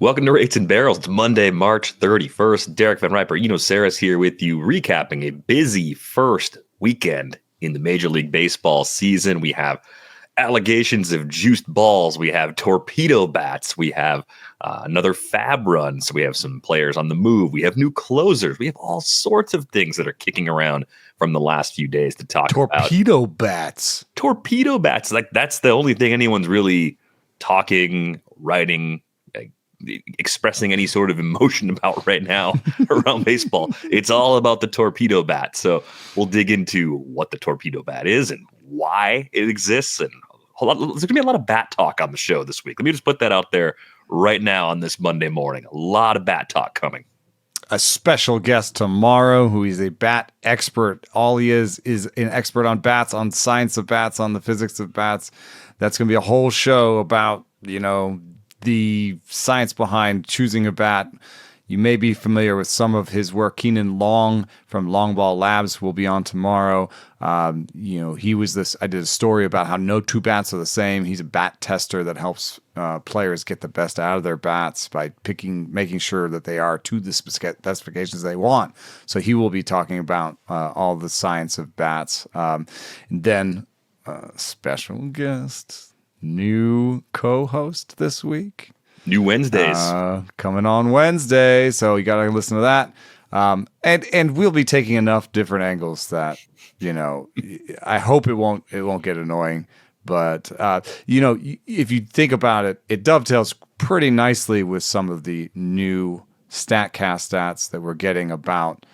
Welcome to Rates and Barrels. It's Monday, March 31st. Derek VanRiper, Eno Sarris here with you, recapping a busy first weekend in the Major League Baseball season. We have allegations of juiced balls. We have torpedo bats. We have another fab run. So we have some players on the move. We have new closers. We have all sorts of things that are kicking around from the last few days to talk about. Torpedo bats. Torpedo bats. Like, that's the only thing anyone's really talking, writing, expressing any sort of emotion about right now around baseball. It's all about the torpedo bat. So we'll dig into what the torpedo bat is and why it exists. And there's going to be a lot of bat talk on the show this week. Let me just put that out there right now on this Monday morning. A lot of bat talk coming. A special guest tomorrow who is a bat expert. All he is an expert on bats, on science of bats, on the physics of bats. That's going to be a whole show about, the science behind choosing a bat. You may be familiar with some of his work. Keenan Long from Long Ball Labs will be on tomorrow. He was this. I did a story about how no two bats are the same. He's a bat tester that helps players get the best out of their bats by making sure that they are to the specifications they want. So he will be talking about all the science of bats. And then special guest. New co-host this week. New Wednesdays. Coming on Wednesday, so you got to listen to that. And we'll be taking enough different angles that, I hope it won't get annoying. But, if you think about it, it dovetails pretty nicely with some of the new StatCast stats that we're getting about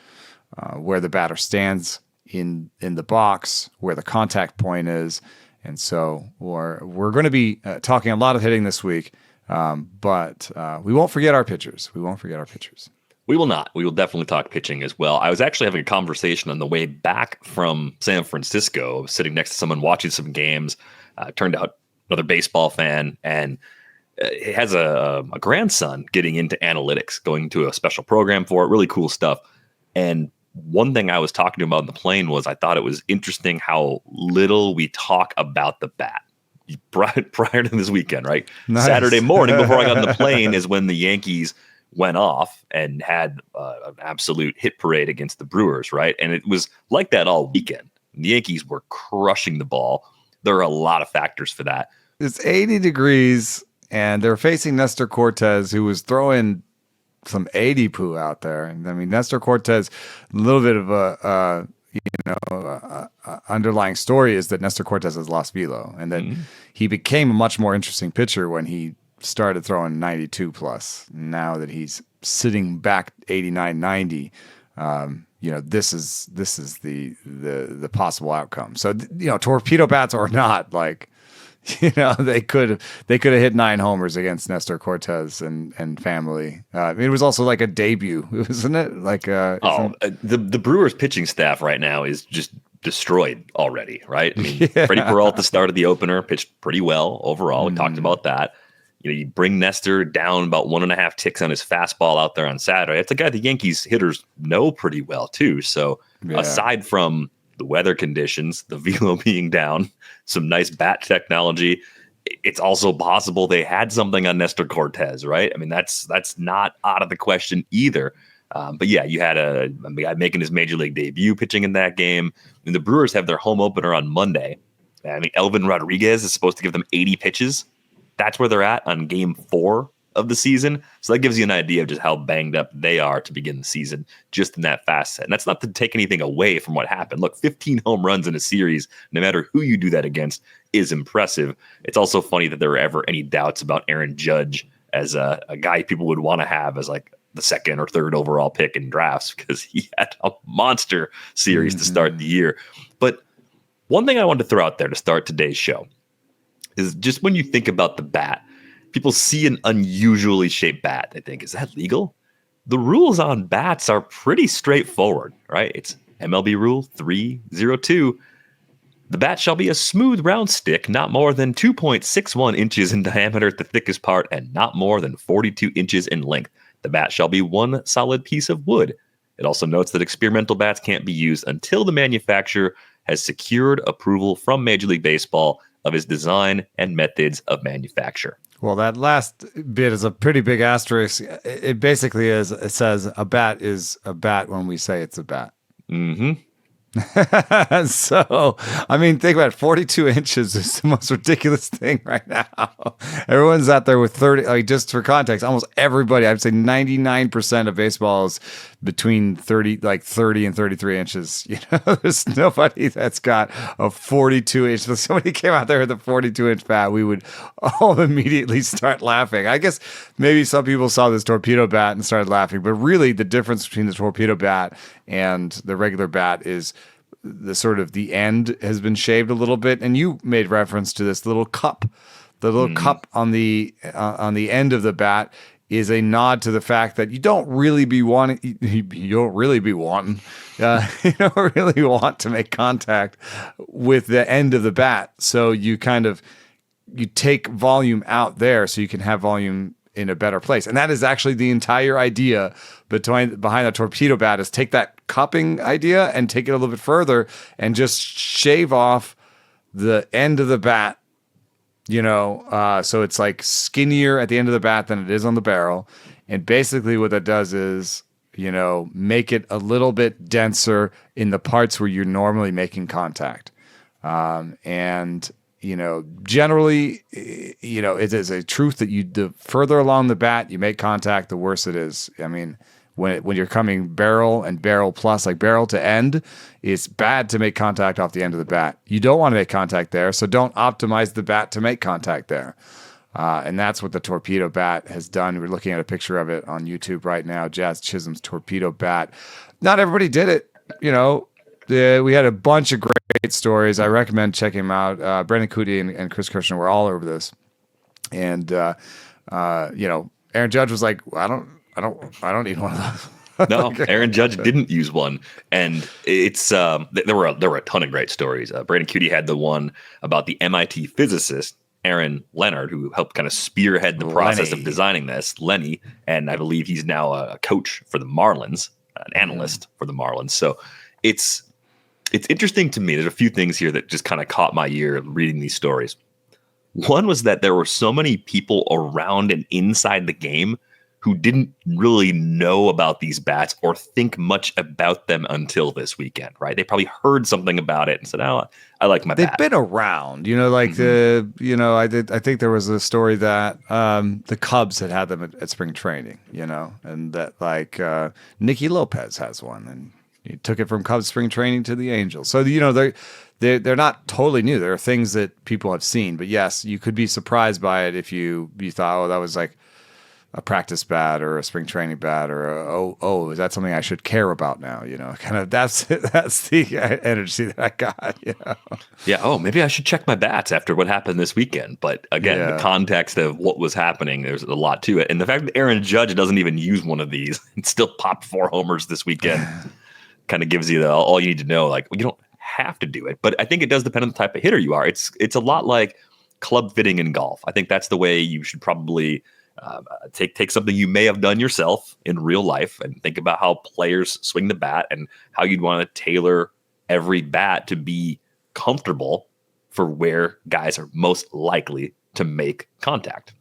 where the batter stands in the box, where the contact point is. And so we're going to be talking a lot of hitting this week, but we won't forget our pitchers. We will not. We will definitely talk pitching as well. I was actually having a conversation on the way back from San Francisco. I was sitting next to someone watching some games. Turned out another baseball fan, and he has a grandson getting into analytics, going to a special program for it. Really cool stuff. And one thing I was talking to him about on the plane was I thought it was interesting how little we talk about the bat prior to this weekend, right? Nice. Saturday morning before I got on the plane is when the Yankees went off and had an absolute hit parade against the Brewers, right? And it was like that all weekend. The Yankees were crushing the ball. There are a lot of factors for that. It's 80 degrees, and they're facing Nestor Cortes, who was throwing some 80 poo out there. I mean, Nestor Cortes, a little bit of a underlying story is that Nestor Cortes has lost velo, and that he became a much more interesting pitcher when he started throwing 92 plus. Now that he's sitting back 89, 90, this is the possible outcome. So, torpedo bats or not, like, they could have hit 9 homers against Nestor Cortes and family. It was also like a debut, wasn't it? Like the Brewers pitching staff right now is just destroyed already, right? I mean, Freddie Peralta started the opener, pitched pretty well overall. We talked about that. You bring Nestor down about 1.5 ticks on his fastball out there on Saturday. That's a guy the Yankees hitters know pretty well too. So aside from the weather conditions, the velo being down, some nice bat technology, it's also possible they had something on Nestor Cortes, right? I mean, that's not out of the question either. But yeah, you had a guy making his major league debut pitching in that game. And the Brewers have their home opener on Monday. I mean, Elvin Rodriguez is supposed to give them 80 pitches. That's where they're at on game 4 of the season. So that gives you an idea of just how banged up they are to begin the season just in that fast set. And that's not to take anything away from what happened. Look, 15 home runs in a series, no matter who you do that against, is impressive. It's also funny that there were ever any doubts about Aaron Judge as a guy people would want to have as like the 2nd or 3rd overall pick in drafts, because he had a monster series to start the year. But one thing I wanted to throw out there to start today's show is just when you think about the bat, people see an unusually shaped bat. They think, is that legal? The rules on bats are pretty straightforward, right? It's MLB Rule 302. The bat shall be a smooth round stick, not more than 2.61 inches in diameter at the thickest part and not more than 42 inches in length. The bat shall be one solid piece of wood. It also notes that experimental bats can't be used until the manufacturer has secured approval from Major League Baseball of his design and methods of manufacture. Well, that last bit is a pretty big asterisk. It basically is, it says a bat is a bat when we say it's a bat. Mm-hmm. So, I mean, think about it. 42 inches is the most ridiculous thing right now. Everyone's out there with 30, like just for context, almost everybody, I'd say 99% of baseball is between 30 and 33 inches. You know, there's nobody that's got a 42 inch. If somebody came out there with a 42 inch bat, we would all immediately start laughing. I guess maybe some people saw this torpedo bat and started laughing, but really the difference between the torpedo bat and the regular bat is the sort of the end has been shaved a little bit. And you made reference to this little cup. The little cup on the end of the bat is a nod to the fact that you don't really be wanting, you don't really want to make contact with the end of the bat. So you you take volume out there so you can have volume in a better place. And that is actually the entire idea behind the torpedo bat, is take that cupping idea and take it a little bit further and just shave off the end of the bat, so it's like skinnier at the end of the bat than it is on the barrel. And basically what that does is, make it a little bit denser in the parts where you're normally making contact. Generally, it is a truth that the further along the bat you make contact, the worse it is. I mean, when you're coming barrel and barrel plus, like barrel to end, it's bad to make contact off the end of the bat. You don't want to make contact there, so don't optimize the bat to make contact there. And that's what the torpedo bat has done. We're looking at a picture of it on YouTube right now, Jazz Chisholm's torpedo bat. Not everybody did it, we had a bunch of great stories. I recommend checking them out. Brendan Cootie and Chris Kjerstad were all over this. And, Aaron Judge was like, I don't need one of those. No, Aaron Judge didn't use one. And it's, there were a ton of great stories. Brandon Cootie had the one about the MIT physicist, Aaron Leonard, who helped kind of spearhead the process of designing this, Lenny. And I believe he's now a coach for the Marlins, an analyst for the Marlins. So it's interesting to me. There's a few things here that just kind of caught my ear reading these stories. One was that there were so many people around and inside the game who didn't really know about these bats or think much about them until this weekend, right? They probably heard something about it and said, "Oh, I like my bat." They've been around, I think there was a story that the Cubs had them at spring training, and that Nicky Lopez has one, and he took it from Cubs spring training to the Angels. So, they're not totally new. There are things that people have seen, but yes, you could be surprised by it if you thought, oh, that was like a practice bat or a spring training bat, or is that something I should care about now? Kind of that's the energy that I got. Yeah. Oh, maybe I should check my bats after what happened this weekend. But again, the context of what was happening, there's a lot to it, and the fact that Aaron Judge doesn't even use one of these and still popped 4 homers this weekend kind of gives you all you need to know. Like, you don't have to do it, but I think it does depend on the type of hitter you are. It's a lot like club fitting in golf. I think that's the way you should probably take something you may have done yourself in real life and think about how players swing the bat and how you'd want to tailor every bat to be comfortable for where guys are most likely to make contact.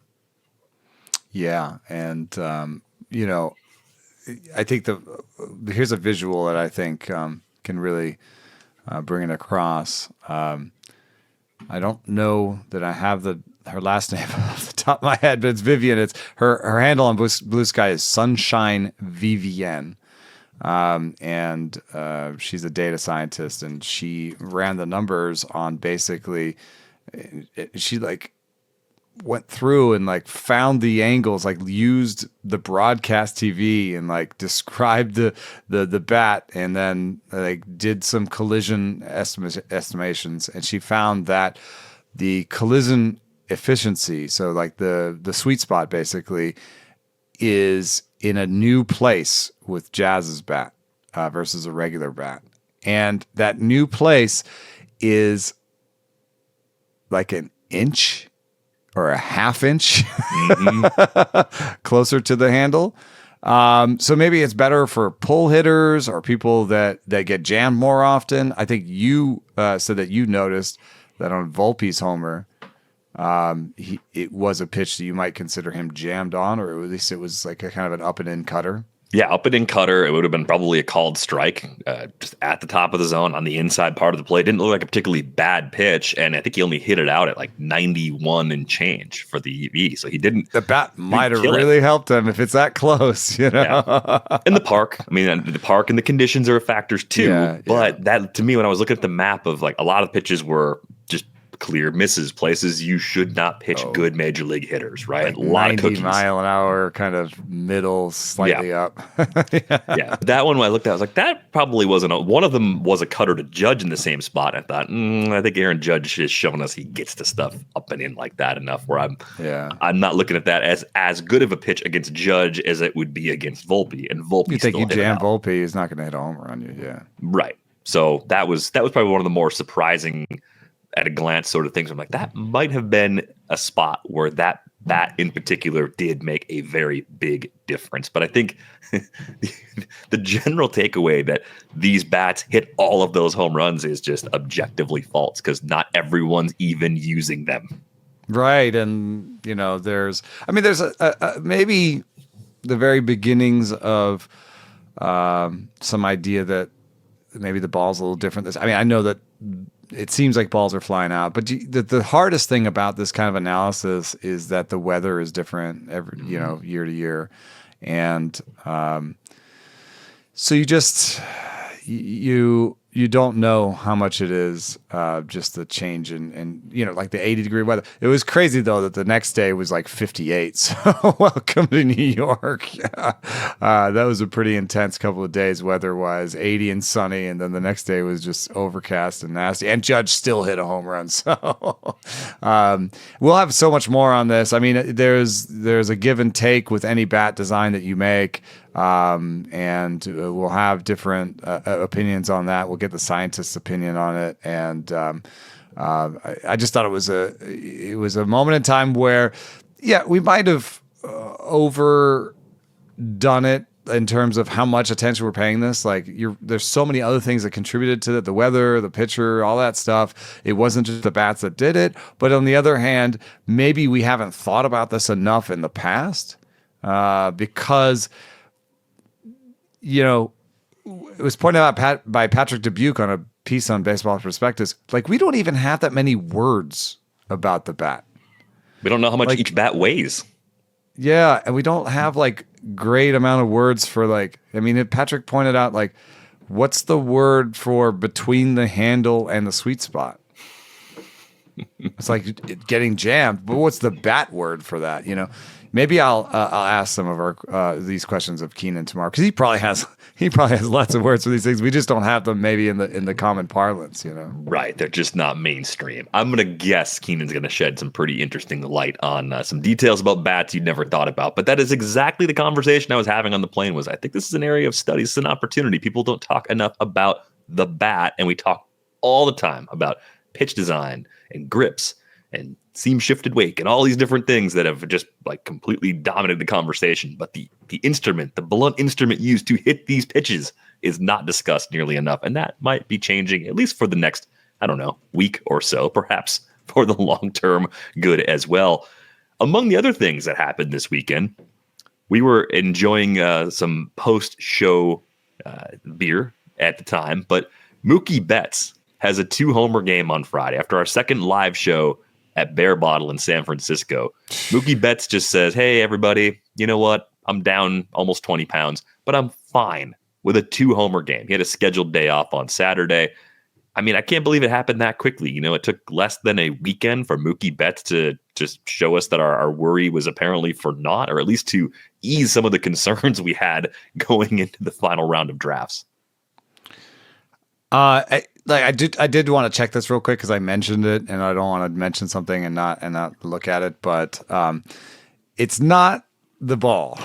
Yeah. And, I think here's a visual that I think can really bring it across. I don't know that I have her last name off the top of my head, but it's Vivian. It's her handle on Bluesky is Sunshine VVN. And she's a data scientist, and she ran the numbers on basically, she went through and found the angles, used the broadcast TV and described the bat, and then did some collision estimations, and she found that the collision efficiency, so the sweet spot basically, is in a new place with Jazz's bat versus a regular bat, and that new place is like an inch or a half inch closer to the handle. So maybe it's better for pull hitters or people that get jammed more often. I think you said that you noticed that on Volpe's homer, it was a pitch that you might consider him jammed on, or at least it was like a kind of an up and in cutter. Yeah, up and in cutter. It would have been probably a called strike, just at the top of the zone on the inside part of the play. Didn't look like a particularly bad pitch, and I think he only hit it out at like 91 and change for the EV. So he didn't. The bat might have really helped him if it's that close, you know. Yeah. In the park, I mean, the park and the conditions are factors too. Yeah, but that, to me, when I was looking at the map of like a lot of pitches were just clear misses, places you should not pitch good major league hitters, right? Like a lot 90 of cookies. mile an hour, kind of middle, slightly up. Yeah. That one, when I looked at, I was like, that probably wasn't one of them was a cutter to Judge in the same spot. I thought, I think Aaron Judge is showing us he gets the stuff up and in like that enough where I'm not looking at that as good of a pitch against Judge as it would be against Volpe. And Volpe, you think you jam Volpe, he's not going to hit a homer on you, yeah. Right. So that was probably one of the more surprising at a glance sort of things. I'm like, that might have been a spot where that in particular did make a very big difference. But I think the general takeaway that these bats hit all of those home runs is just objectively false, because not everyone's even using them. Right. And, you know, there's a maybe the very beginnings of some idea that maybe the ball's a little different. I know that it seems like balls are flying out, but the hardest thing about this kind of analysis is that the weather is different year to year. And so you don't know how much it is just the change in like the 80-degree weather. It was crazy, though, that the next day was like 58. So welcome to New York. That was a pretty intense couple of days weather-wise, 80 and sunny, and then the next day was just overcast and nasty. And Judge still hit a home run. So we'll have so much more on this. I mean, there's a give and take with any bat design that you make. And we'll have different opinions on that. We'll get the scientist's opinion on it, and I just thought it was a moment in time where, we might have overdone it in terms of how much attention we're paying this. Like, there's so many other things that contributed to it: the weather, the pitcher, all that stuff. It wasn't just the bats that did it. But on the other hand, maybe we haven't thought about this enough in the past because. It was pointed out by Patrick Dubuque on a piece on Baseball Prospectus. Like, we don't even have that many words about the bat. We don't know how much each bat weighs. Yeah, and we don't have like great amount of words for Patrick pointed out, like, what's the word for between the handle and the sweet spot? It's like getting jammed, but what's the bat word for that? Maybe I'll ask some of our these questions of Keenan tomorrow, because he probably has lots of words for these things. We just don't have them maybe in the common parlance, Right, they're just not mainstream. I'm gonna guess Keenan's gonna shed some pretty interesting light on some details about bats you'd never thought about. But that is exactly the conversation I was having on the plane. Was I think this is an area of study, it's an opportunity. People don't talk enough about the bat, and we talk all the time about pitch design and grips and seam shifted wake and all these different things that have just like completely dominated the conversation. But the instrument, the blunt instrument used to hit these pitches is not discussed nearly enough. And that might be changing, at least for the next, week or so, perhaps for the long-term good as well. Among the other things that happened this weekend, we were enjoying some post-show beer at the time, but Mookie Betts has a 2-homer game on Friday after our second live show at Bear Bottle in San Francisco. Mookie Betts just says, hey, everybody, you know what? I'm down almost 20 pounds, but I'm fine with a 2-homer game. He had a scheduled day off on Saturday. I mean, I can't believe it happened that quickly. It took less than a weekend for Mookie Betts to just show us that our worry was apparently for naught, or at least to ease some of the concerns we had going into the final round of drafts. I did want to check this real quick because I mentioned it, and I don't want to mention something and not look at it. But it's not the ball.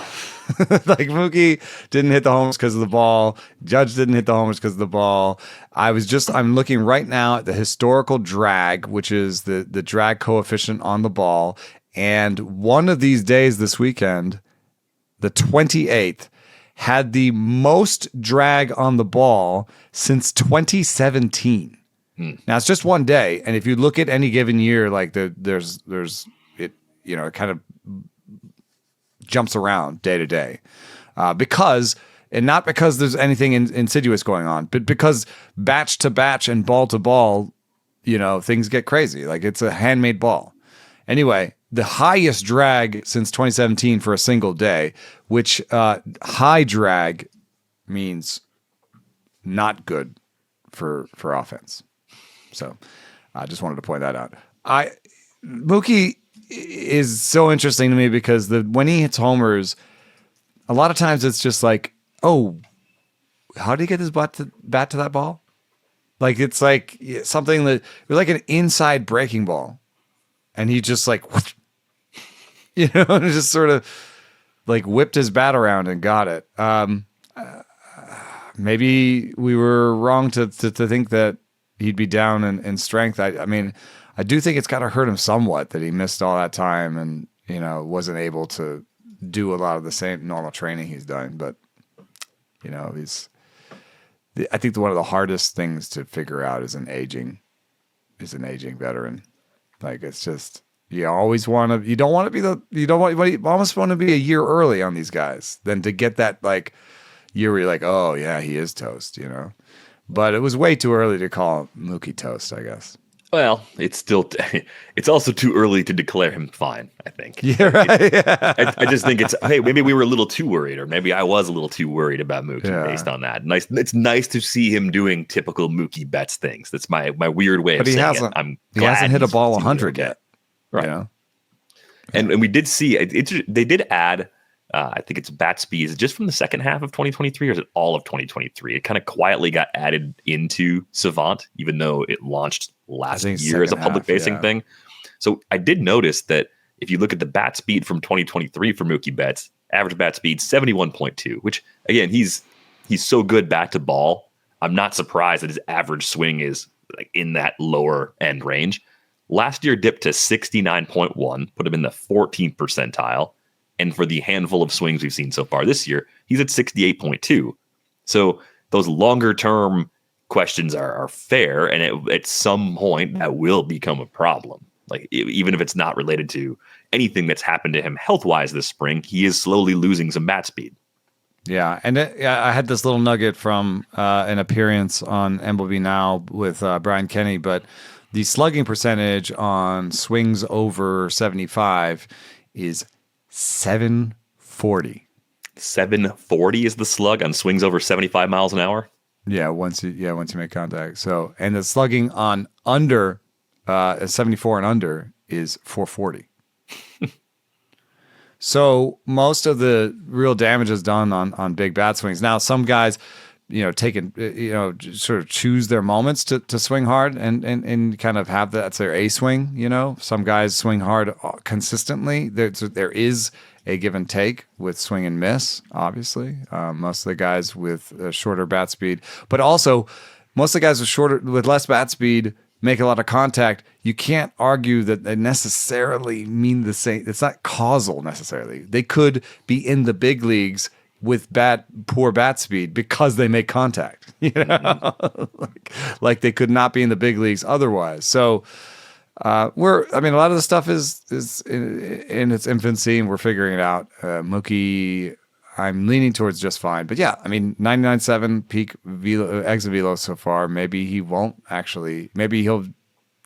Like, Mookie didn't hit the homers because of the ball. Judge didn't hit the homers because of the ball. I'm looking right now at the historical drag, which is the drag coefficient on the ball. And one of these days this weekend, the 28th, had the most drag on the ball since 2017. Now it's just one day, and if you look at any given year, like there's it, it kind of jumps around day to day, because not because there's anything insidious going on, but because batch to batch and ball to ball, things get crazy. Like it's a handmade ball. Anyway, the highest drag since 2017 for a single day, which high drag means not good for offense. So I just wanted to point that out. Mookie is so interesting to me because when he hits homers, a lot of times it's just like, oh, how did he get his bat to that ball? Like it's like something that was like an inside breaking ball, and he just like, just sort of like whipped his bat around and got it. Maybe we were wrong to think that he'd be down in strength. I mean, I do think it's got to hurt him somewhat that he missed all that time and, wasn't able to do a lot of the same normal training he's done. But, I think one of the hardest things to figure out is an aging veteran. Like, it's just, you almost want to be a year early on these guys than to get that, like, year where you're like, oh yeah, he is toast, But it was way too early to call Mookie toast, I guess. Well, it's also too early to declare him fine, I think. Yeah, right. I just think maybe we were a little too worried, or maybe I was a little too worried about Mookie based on that. It's nice to see him doing typical Mookie Betts things. That's my weird way of saying it. He hasn't hit a ball 100 yet. Right. And we did see, they did add, I think it's bat speeds just from the second half of 2023, or is it all of 2023? It kind of quietly got added into Savant, even though it launched last year as a public-facing thing. So I did notice that if you look at the bat speed from 2023 for Mookie Betts, average bat speed 71.2, which, again, he's so good bat to ball. I'm not surprised that his average swing is like in that lower end range. Last year dipped to 69.1, put him in the 14th percentile. And for the handful of swings we've seen so far this year, he's at 68.2. So those longer term questions are fair. And at some point that will become a problem. Like even if it's not related to anything that's happened to him health-wise this spring, he is slowly losing some bat speed. Yeah. And I had this little nugget from an appearance on MLB Now with Brian Kenny, but the slugging percentage on swings over 75 is 740. 740 is the slug on swings over 75 miles an hour. Yeah, once you make contact. So, and the slugging on under 74 and under is 440. So most of the real damage is done on big bat swings. Now, some guys, sort of choose their moments to swing hard and kind of have that's their A swing. Some guys swing hard consistently. There is a give and take with swing and miss, obviously. Most of the guys with shorter bat speed, but also most of the guys with less bat speed make a lot of contact. You can't argue that they necessarily mean the same. It's not causal necessarily. They could be in the big leagues with poor bat speed because they make contact, like they could not be in the big leagues otherwise. So a lot of the stuff is in its infancy and we're figuring it out. Mookie, I'm leaning towards just fine, but yeah, 99.7 peak exit velo so far. Maybe he won't actually, maybe he'll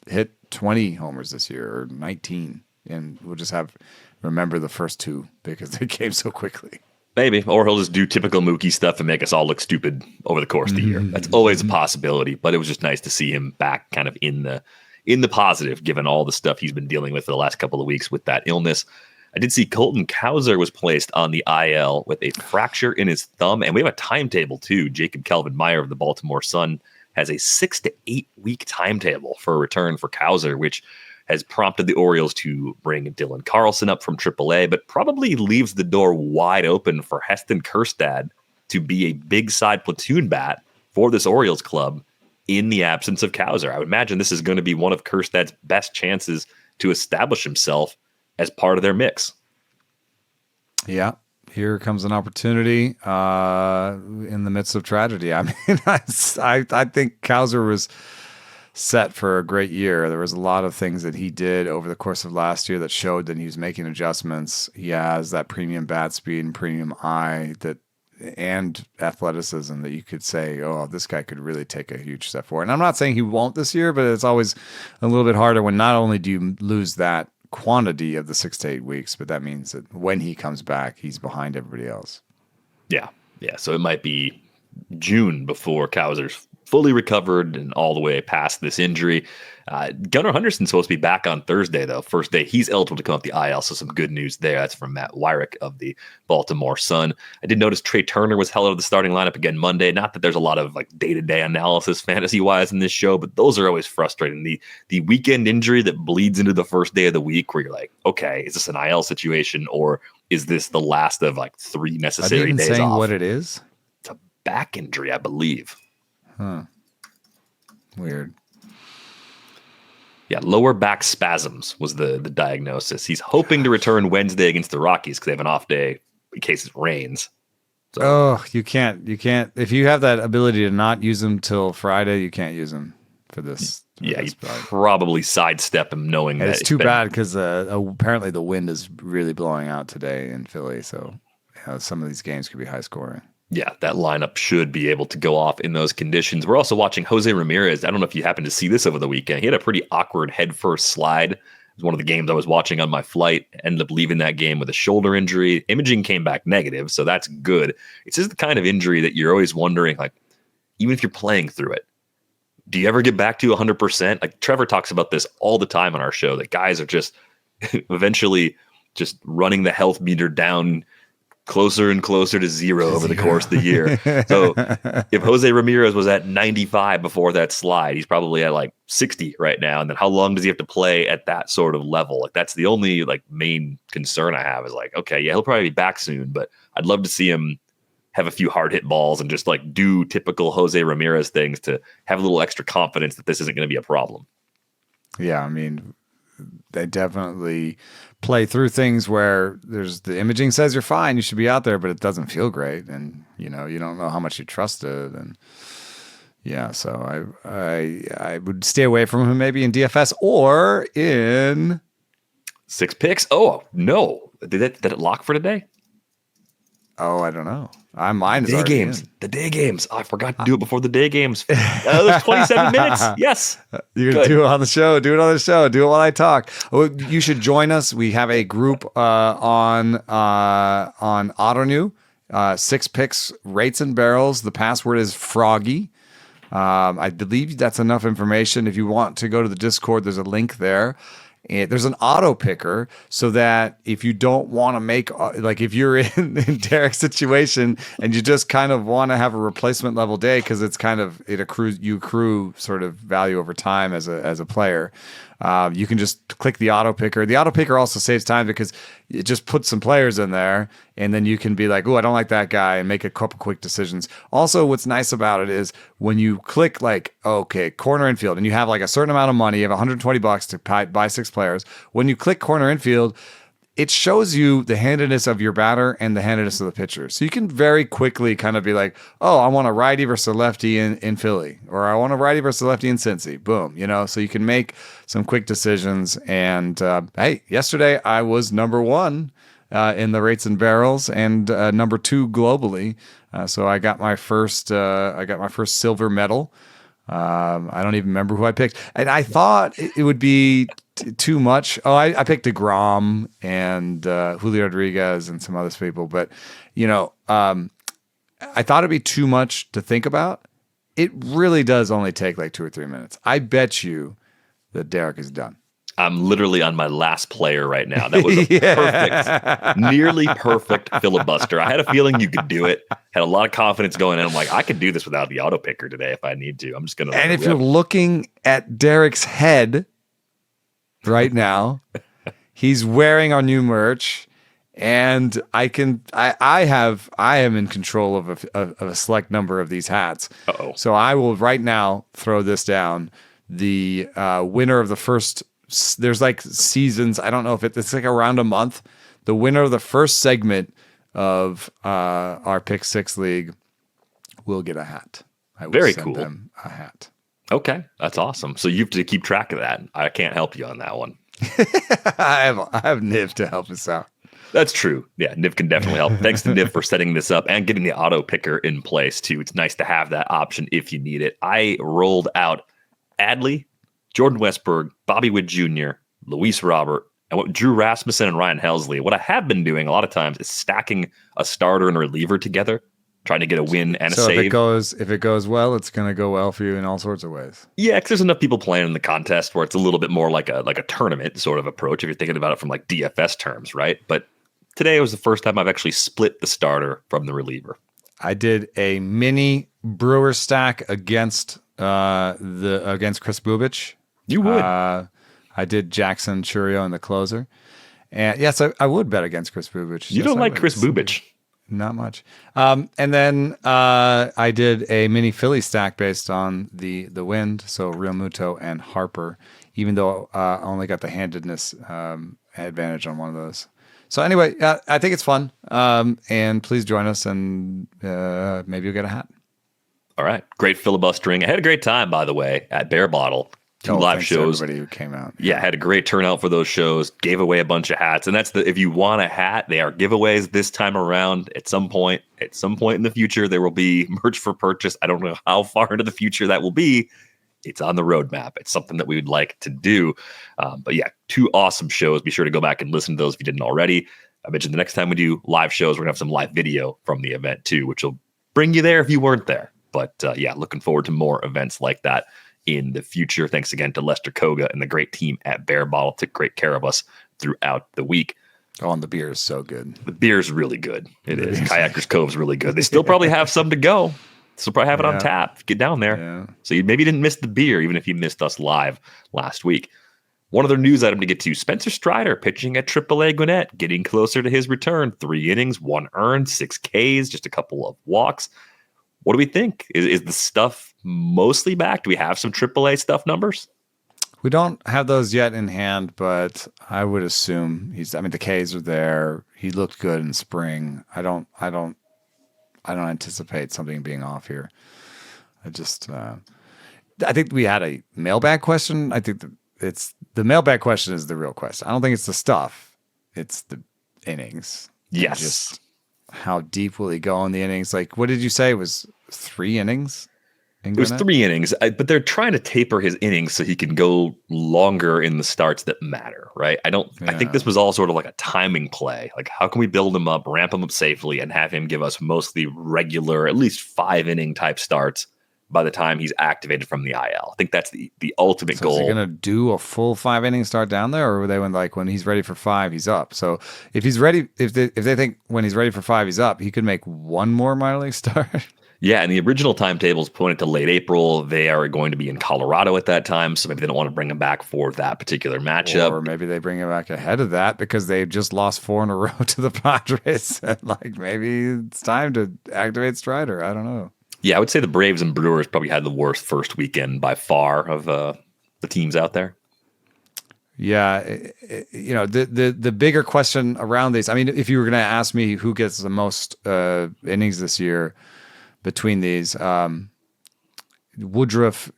hit 20 homers this year or 19 and we'll just remember the first two because they came so quickly. Maybe, or he'll just do typical Mookie stuff and make us all look stupid over the course of the year. That's always a possibility, but it was just nice to see him back kind of in the positive, given all the stuff he's been dealing with for the last couple of weeks with that illness. I did see Colton Kjerstad was placed on the IL with a fracture in his thumb, and we have a timetable too. Jacob Calvin Meyer of the Baltimore Sun has a 6 to 8 week timetable for a return for Kjerstad, which has prompted the Orioles to bring Dylan Carlson up from AAA, but probably leaves the door wide open for Heston Kjerstad to be a big side platoon bat for this Orioles club in the absence of Kjerstad. I would imagine this is going to be one of Kjerstad's best chances to establish himself as part of their mix. Yeah, here comes an opportunity in the midst of tragedy. I think Kjerstad was set for a great year. There was a lot of things that he did over the course of last year that showed that he was making adjustments. He has that premium bat speed and premium eye and athleticism that you could say, oh, this guy could really take a huge step forward. And I'm not saying he won't this year, but it's always a little bit harder when not only do you lose that quantity of the 6 to 8 weeks, but that means that when he comes back, he's behind everybody else. Yeah. So it might be June before Kowser's fully recovered and all the way past this injury. Gunnar Henderson's supposed to be back on Thursday, though. First day he's eligible to come off the IL, so some good news there. That's from Matt Wyrick of the Baltimore Sun. I did notice Trey Turner was held out of the starting lineup again Monday. Not that there's a lot of like day-to-day analysis fantasy-wise in this show, but those are always frustrating. The weekend injury that bleeds into the first day of the week where you're like, okay, is this an IL situation or is this the last of like 3 necessary days off? Are they even saying what it is? It's a back injury, I believe. Huh. Weird. Yeah, lower back spasms was the diagnosis. He's hoping to return Wednesday against the Rockies because they have an off day in case it rains. So, you can't. If you have that ability to not use him till Friday, you can't use him for this. Yeah, you probably sidestep him knowing that. It's too bad because apparently the wind is really blowing out today in Philly, so some of these games could be high scoring. Yeah, that lineup should be able to go off in those conditions. We're also watching Jose Ramirez. I don't know if you happened to see this over the weekend. He had a pretty awkward head-first slide. It was one of the games I was watching on my flight. Ended up leaving that game with a shoulder injury. Imaging came back negative, so that's good. It's just the kind of injury that you're always wondering, like, even if you're playing through it, do you ever get back to 100%? Like Trevor talks about this all the time on our show, that guys are just eventually just running the health meter down closer and closer to zero over the course of the year. So if Jose Ramirez was at 95 before that slide, he's probably at like 60 right now. And then how long does he have to play at that sort of level? Like that's the only like main concern I have is like, okay, yeah, he'll probably be back soon, but I'd love to see him have a few hard hit balls and just like do typical Jose Ramirez things to have a little extra confidence that this isn't going to be a problem. Yeah. I mean, they definitely play through things where there's the imaging says you're fine, you should be out there, but it doesn't feel great. And, you don't know how much you trust it. And yeah, so I would stay away from him maybe in DFS or in 6 picks. Oh, no. Did it lock for today? Oh, I don't know. Mine is day games. In. The day games. Oh, I forgot to do it before the day games. There's 27 minutes. Yes. You're going to do it on the show. Do it on the show. Do it while I talk. Oh, you should join us. We have a group on AutoNew. 6 picks, rates and barrels. The password is Froggy. I believe that's enough information. If you want to go to the Discord, there's a link there. And there's an auto picker so that if you don't want to make, like if you're in Derek's situation and you just kind of want to have a replacement level day because it's kind of, you accrue sort of value over time as a player. You can just click the auto picker. The auto picker also saves time because it just puts some players in there and then you can be like, oh, I don't like that guy and make a couple quick decisions. Also, what's nice about it is when you click like, okay, corner infield and you have like a certain amount of money, you have $120 to buy 6 players. When you click corner infield, it shows you the handedness of your batter and the handedness of the pitcher. So you can very quickly kind of be like, oh, I want a righty versus a lefty in Philly, or I want a righty versus a lefty in Cincy. Boom, so you can make some quick decisions. And hey, yesterday I was number 1 in the rates and barrels and number 2 globally. So I got my first silver medal. I don't even remember who I picked. And I thought it would be too much. Oh, I picked DeGrom and Julio Rodriguez and some other people. But, I thought it'd be too much to think about. It really does only take like 2 or 3 minutes. I bet you that Derek is done. I'm literally on my last player right now. That was a perfect, nearly perfect filibuster. I had a feeling you could do it. Had a lot of confidence going in. I'm like, I could do this without the auto picker today if I need to. I'm just going to. And if you're looking at Derek's head right now, he's wearing our new merch. And I am in control of a select number of these hats. Uh-oh. So I will right now throw this down. The winner of the first, there's like seasons. I don't know if it's like around a month. The winner of the first segment of our Pick 6 League will get a hat. I will Very send cool. them a hat. Okay, that's awesome. So you have to keep track of that. I can't help you on that one. I have Niv to help us out. That's true. Yeah, Niv can definitely help. Thanks to Niv for setting this up and getting the auto picker in place too. It's nice to have that option if you need it. I rolled out Adley, Jordan Westberg, Bobby Witt Jr., Luis Robert, and Drew Rasmussen and Ryan Helsley. What I have been doing a lot of times is stacking a starter and a reliever together, trying to get a win and a save. If it goes well, it's going to go well for you in all sorts of ways. Yeah, because there's enough people playing in the contest where it's a little bit more like a tournament sort of approach if you're thinking about it from like DFS terms, right? But today was the first time I've actually split the starter from the reliever. I did a mini Brewer stack against Chris Bubich. You would. I did Jackson Churio in the closer. And yes, I would bet against Chris Bubich. You don't like Chris Bubich. Not much. And then I did a mini Philly stack based on the wind. So Real Muto and Harper, even though I only got the handedness advantage on one of those. So anyway, I think it's fun. And please join us and maybe you'll get a hat. All right. Great filibustering. I had a great time, by the way, at Bear Bottle. Two live shows. Everybody who came out. Yeah, had a great turnout for those shows. Gave away a bunch of hats, and if you want a hat, they are giveaways this time around. At some point in the future, there will be merch for purchase. I don't know how far into the future that will be. It's on the roadmap. It's something that we would like to do. But yeah, two awesome shows. Be sure to go back and listen to those if you didn't already. I mentioned the next time we do live shows, we're gonna have some live video from the event too, which will bring you there if you weren't there. But yeah, looking forward to more events like that in the future. Thanks again to Lester Koga and the great team at Bear Bottle. Took great care of us throughout the week. Oh, and the beer is so good. The beer is really good. It is. Kayakers Cove's really good. They still probably have some to go. Still probably have it on tap. Get down there. Yeah. So you maybe didn't miss the beer, even if you missed us live last week. One other news item to get to. Spencer Strider pitching at AAA Gwinnett, getting closer to his return. 3 innings, 1 earned, 6 Ks, just a couple of walks. What do we think? Is the stuff mostly back? Do we have some AAA stuff numbers? We don't have those yet in hand, but I would assume the Ks are there. He looked good in spring. I don't anticipate something being off here. I think we had a mailbag question. I think the mailbag question is the real question. I don't think it's the stuff. It's the innings. Yes. Just how deep will he go in the innings? Like, what did you say? It was 3 innings? It was 3 innings, but they're trying to taper his innings so he can go longer in the starts that matter, right? I think this was all sort of like a timing play. Like, how can we build him up, ramp him up safely, and have him give us mostly regular, at least 5-inning type starts by the time he's activated from the IL? I think that's the ultimate goal. Is he going to do a full 5-inning start down there, or were they when he's ready for 5, he's up? So if he's ready, if they think when he's ready for 5, he's up, he could make 1 more minor league start. Yeah, and the original timetables pointed to late April. They are going to be in Colorado at that time, so maybe they don't want to bring him back for that particular matchup. Or maybe they bring him back ahead of that because they just lost 4 in a row to the Padres. And maybe it's time to activate Strider. I don't know. Yeah, I would say the Braves and Brewers probably had the worst first weekend by far of the teams out there. Yeah, the bigger question around these, if you were going to ask me who gets the most innings this year between these, Woodruff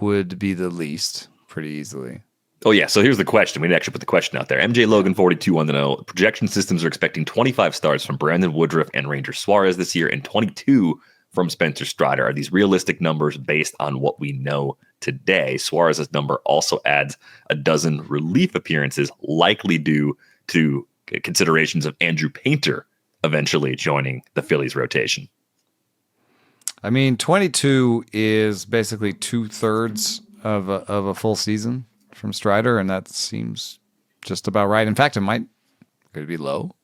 would be the least pretty easily. Oh, yeah. So here's the question. We didn't actually put the question out there. MJ Logan, 42-0. Projection systems are expecting 25 starts from Brandon Woodruff and Ranger Suarez this year and 22 from Spencer Strider. Are these realistic numbers based on what we know today? Suarez's number also adds a dozen relief appearances, likely due to considerations of Andrew Painter eventually joining the Phillies rotation. 22 is basically 2/3 of a full season from Strider, and that seems just about right. In fact, could it be low?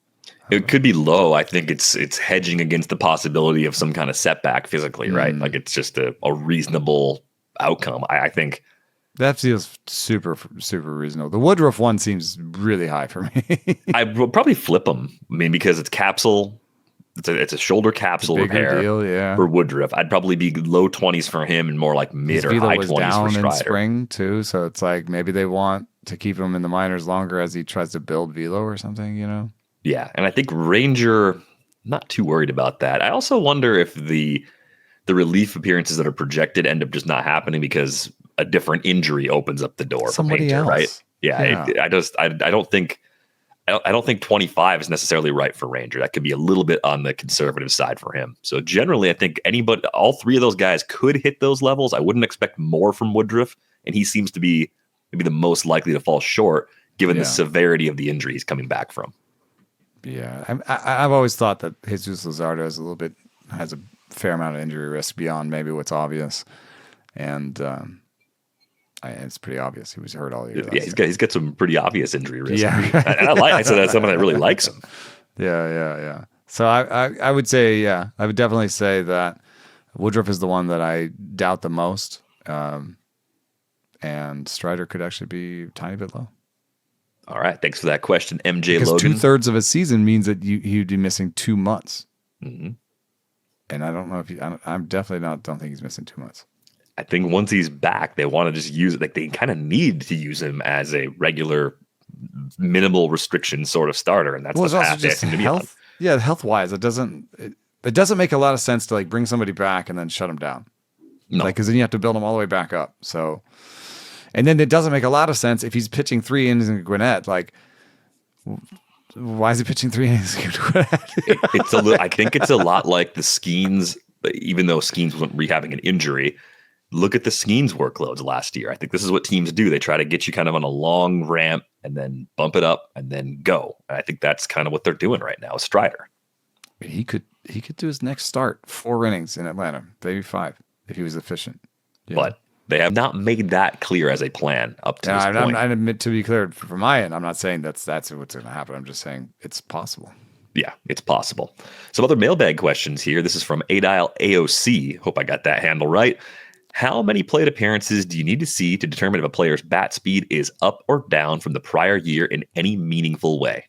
It could be low. I think it's hedging against the possibility of some kind of setback physically, right? Like it's just a reasonable outcome. I think that feels super, super reasonable. The Woodruff one seems really high for me. I will probably flip him. Because it's capsule. It's a shoulder capsule repair for Woodruff. I'd probably be low 20s for him and more like mid or high 20s for Strider. In spring too, so it's like maybe they want to keep him in the minors longer as he tries to build velo or something, Yeah, and I think Ranger, not too worried about that. I also wonder if the the relief appearances that are projected end up just not happening because a different injury opens up the door Somebody for Painter, else. right? Yeah. I don't think 25 is necessarily right for Ranger. That could be a little bit on the conservative side for him. So generally, I think all three of those guys could hit those levels. I wouldn't expect more from Woodruff, and he seems to be maybe the most likely to fall short given the severity of the injury he's coming back from. Yeah, I've always thought that Jesus Luzardo has a fair amount of injury risk beyond maybe what's obvious, and it's pretty obvious he was hurt all year. Yeah, he's got some pretty obvious injury risk. Yeah, and I said that's someone that really likes him. Yeah. So I would say, I would definitely say that Woodruff is the one that I doubt the most, and Strider could actually be a tiny bit low. All right, thanks for that question, MJ because Logan. 2/3 of a season means that he'd be missing 2 months, and I don't know if I'm definitely don't think he's missing 2 months. I think once he's back, they want to just use it. Like they kind of need to use him as a regular, minimal restriction sort of starter, and that's the path they seem to be on. Yeah, health wise, it doesn't make a lot of sense to like bring somebody back and then shut him down. No, because then you have to build him all the way back up. So, and then it doesn't make a lot of sense if he's pitching 3 innings in Gwinnett. Like, why is he pitching 3 innings in Gwinnett? I think it's a lot like the Skeens, even though Skeens wasn't rehabbing an injury. Look at the Skeens workloads last year. I think this is what teams do. They try to get you kind of on a long ramp and then bump it up and then go. And I think that's kind of what they're doing right now with Strider. He could do his next start 4 innings in Atlanta, maybe 5 if he was efficient. Yeah. But they have not made that clear as a plan up to this point. I admit, to be clear, from my end, I'm not saying that's what's going to happen. I'm just saying it's possible. Yeah, it's possible. Some other mailbag questions here. This is from Adile AOC. Hope I got that handle right. How many plate appearances do you need to see to determine if a player's bat speed is up or down from the prior year in any meaningful way?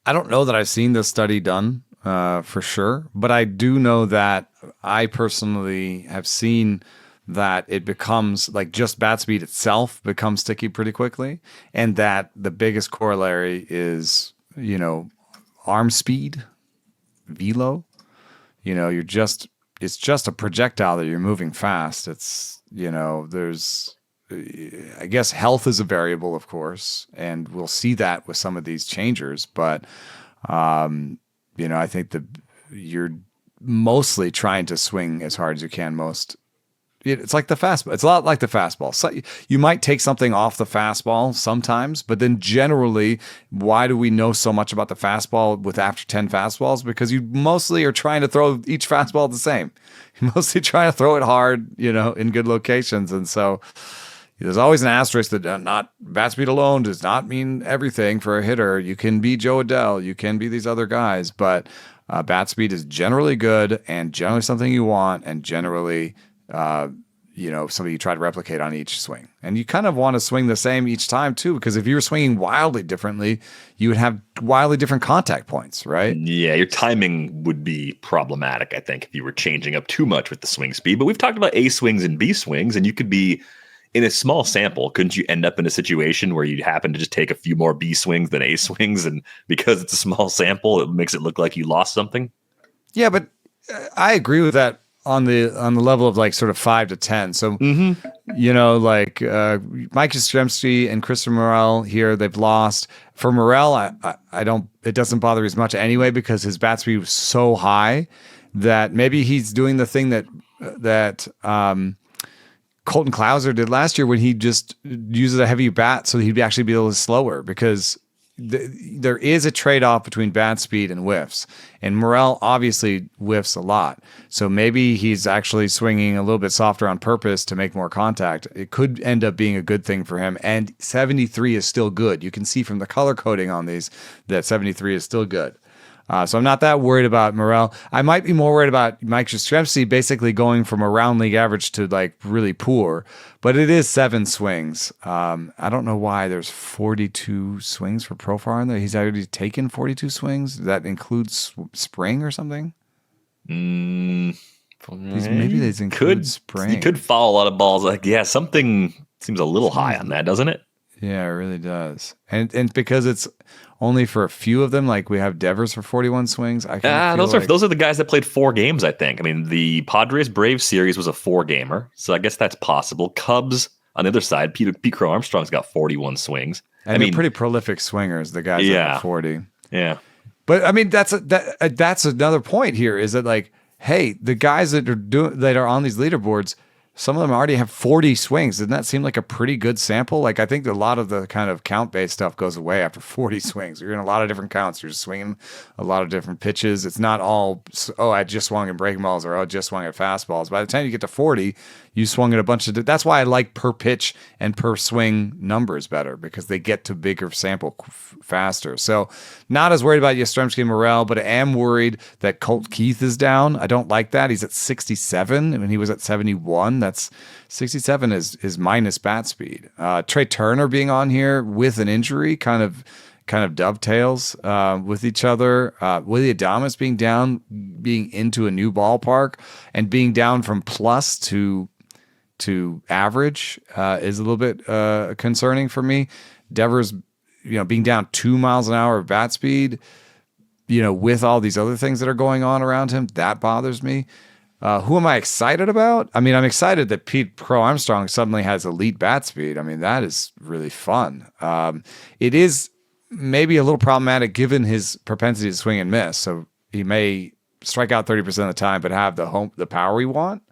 I don't know that I've seen this study done for sure, but I do know that I personally have seen that it becomes like just bat speed itself becomes sticky pretty quickly, and that the biggest corollary is, arm speed, velo. It's just a projectile that you're moving fast. It's, I guess health is a variable, of course, and we'll see that with some of these changers. But, I think that you're mostly trying to swing as hard as you can it's like the fastball. It's a lot like the fastball. So you might take something off the fastball sometimes, but then generally, why do we know so much about the fastball with after 10 fastballs? Because you mostly are trying to throw each fastball the same. You're mostly trying to throw it hard, in good locations. And so there's always an asterisk that not bat speed alone does not mean everything for a hitter. You can be Joe Adell, you can be these other guys, but bat speed is generally good and generally something you want, and generally something you try to replicate on each swing. And you kind of want to swing the same each time too, because if you were swinging wildly differently, you would have wildly different contact points, right? Yeah, your timing would be problematic, I think, if you were changing up too much with the swing speed. But we've talked about A swings and B swings, and you could be in a small sample. Couldn't you end up in a situation where you happen to just take a few more B swings than A swings, and because it's a small sample, it makes it look like you lost something? Yeah, but I agree with that on the level of like sort of 5 to 10. So, Mike Yastrzemski and Christopher Morel here, they've lost. For Morel, I don't, it doesn't bother me as much anyway, because his bat speed was so high that maybe he's doing the thing that Colton Clouser did last year when he just uses a heavy bat so he'd actually be a little slower, because there is a trade-off between bat speed and whiffs, and Morel obviously whiffs a lot. So maybe he's actually swinging a little bit softer on purpose to make more contact. It could end up being a good thing for him. And 73 is still good. You can see from the color coding on these that 73 is still good. So I'm not that worried about Morel. I might be more worried about Mike Yastrzemski basically going from a round league average to like really poor, but it is 7 swings. I don't know why there's 42 swings for Profar in there. He's already taken 42 swings. That includes spring or something? Maybe they include spring. He could foul a lot of balls. Like, something seems a little high on that, doesn't it? Yeah, it really does. And because it's only for a few of them, like we have Devers for 41 swings. I kind of those are the guys that played 4 games, I think. I mean, the Padres Braves series was a 4-gamer, so I guess that's possible. Cubs on the other side, Pete Crow Armstrong's got 41 swings. And they're pretty prolific swingers, the guys that have 40. Yeah. But I mean, that's another point here is that, like, hey, the guys that are on these leaderboards, some of them already have 40 swings. Doesn't that seem like a pretty good sample? Like, I think a lot of the kind of count-based stuff goes away after 40 swings. You're in a lot of different counts. You're just swinging a lot of different pitches. It's not all, I just swung at breaking balls or I just swung at fastballs. By the time you get to 40, you swung at a bunch of. That's why I like per pitch and per swing numbers better, because they get to bigger sample faster. So, not as worried about Yastrzemski and Morel, but I am worried that Colt Keith is down. I don't like that. He's at 67 and he was at 71. That's 67 is minus bat speed. Trey Turner being on here with an injury kind of dovetails with each other. Willie Adames being down, being into a new ballpark, and being down from plus to average is a little bit concerning for me. Devers, being down 2 miles an hour of bat speed, with all these other things that are going on around him, that bothers me. Who am I excited about? I mean, I'm excited that Pete Crow Armstrong suddenly has elite bat speed. I mean, that is really fun. It is maybe a little problematic given his propensity to swing and miss. So he may strike out 30% of the time, but have the power we want.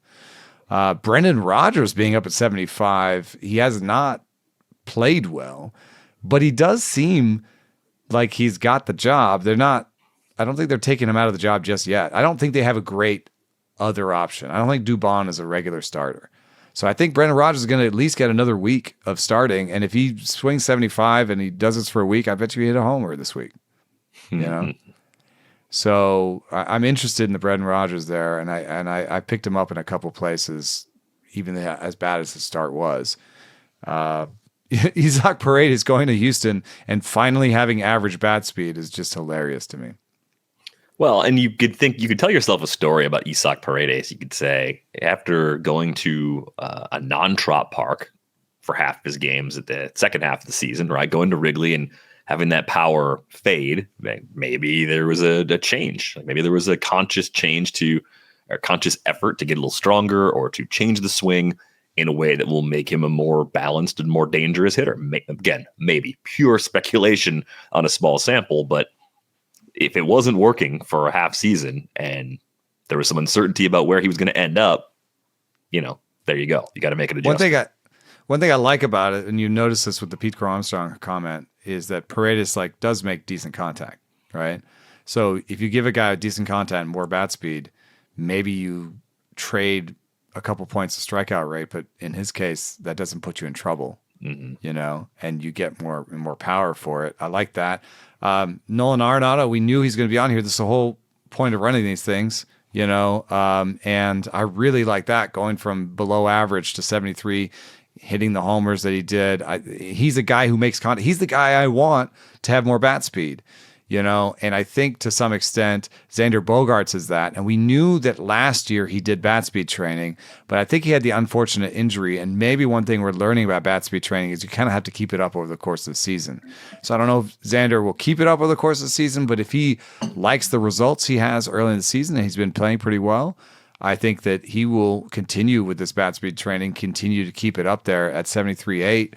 Brendan Rodgers being up at 75, he has not played well, but he does seem like he's got the job. I don't think they're taking him out of the job just yet. I don't think they have a great other option. I don't think Dubon is a regular starter. So I think Brendan Rodgers is going to at least get another week of starting. And if he swings 75 and he does this for a week, I bet you he hit a homer this week. So I'm interested in the Brendan Rodgers there, and I picked him up in a couple places, even as bad as his start was. Isaac Paredes going to Houston and finally having average bat speed is just hilarious to me. Well, and you could tell yourself a story about Isaac Paredes. You could say, after going to a non-Trop park for half of his games at the second half of the season, right, going to Wrigley and having that power fade, maybe there was a change. Maybe there was a conscious conscious effort to get a little stronger or to change the swing in a way that will make him a more balanced and more dangerous hitter. Again, maybe pure speculation on a small sample, but if it wasn't working for a half season and there was some uncertainty about where he was going to end up, there you go. You got to make an adjustment. One thing I like about it, and you notice this with the Pete Crow Armstrong comment, is that Paredes does make decent contact, right? So if you give a guy a decent contact and more bat speed, maybe you trade a couple points of strikeout rate, but in his case, that doesn't put you in trouble. And you get more power for it. I like that. Nolan Arenado, we knew he's going to be on here. This is the whole point of running these things, and I really like that, going from below average to 73, hitting the homers that he did. He's a guy who makes contact. He's the guy I want to have more bat speed, and I think to some extent Xander Bogaerts is that. And we knew that last year he did bat speed training, but I think he had the unfortunate injury. And maybe one thing we're learning about bat speed training is you kind of have to keep it up over the course of the season. So I don't know if Xander will keep it up over the course of the season, but if he likes the results he has early in the season and he's been playing pretty well, I think that he will continue with this bat speed training, continue to keep it up there at 73.8.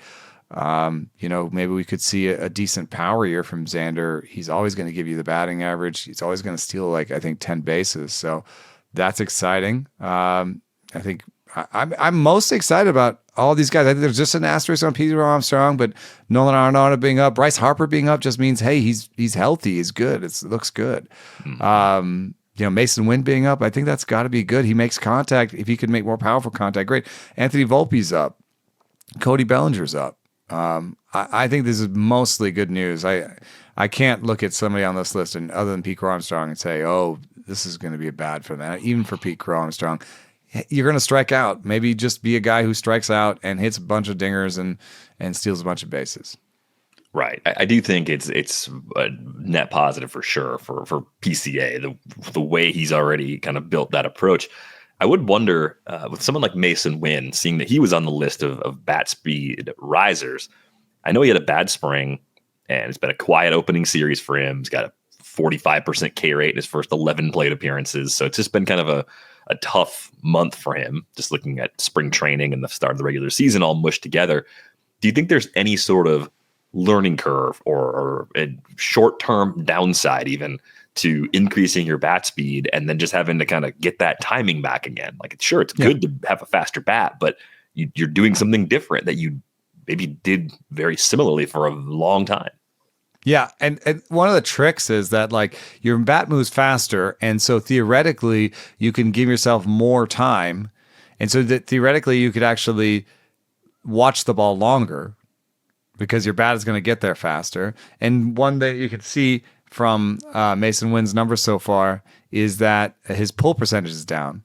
Maybe we could see a decent power year from Xander. He's always going to give you the batting average. He's always going to steal 10 bases. So that's exciting. I think I'm most excited about all these guys. I think there's just an asterisk on Peter Armstrong, but Nolan Arenado being up, Bryce Harper being up just means, hey, he's healthy. He's good. It looks good. Mason Wynn being up, I think that's got to be good. He makes contact. If he could make more powerful contact, great. Anthony Volpe's up. Cody Bellinger's up. I think this is mostly good news. I can't look at somebody on this list and other than Pete Crow Armstrong and say, oh, this is going to be bad for them. Even for Pete Crow Armstrong, you're going to strike out. Maybe just be a guy who strikes out and hits a bunch of dingers and steals a bunch of bases. Right. I do think it's a net positive for sure for PCA, the way he's already kind of built that approach. I would wonder with someone like Mason Wynn, seeing that he was on the list of bat speed risers, I know he had a bad spring, and it's been a quiet opening series for him. He's got a 45% K rate in his first 11 plate appearances. So it's just been kind of a tough month for him, just looking at spring training and the start of the regular season all mushed together. Do you think there's any sort of learning curve or a short-term downside even to increasing your bat speed and then just having to kind of get that timing back again? Like, sure, it's good to have a faster bat, but you're doing something different that you maybe did very similarly for a long time. Yeah, and one of the tricks is that like your bat moves faster, and so theoretically you can give yourself more time, and so that theoretically you could actually watch the ball longer because your bat is going to get there faster. And one that you can see from Mason Wynn's numbers so far is that his pull percentage is down,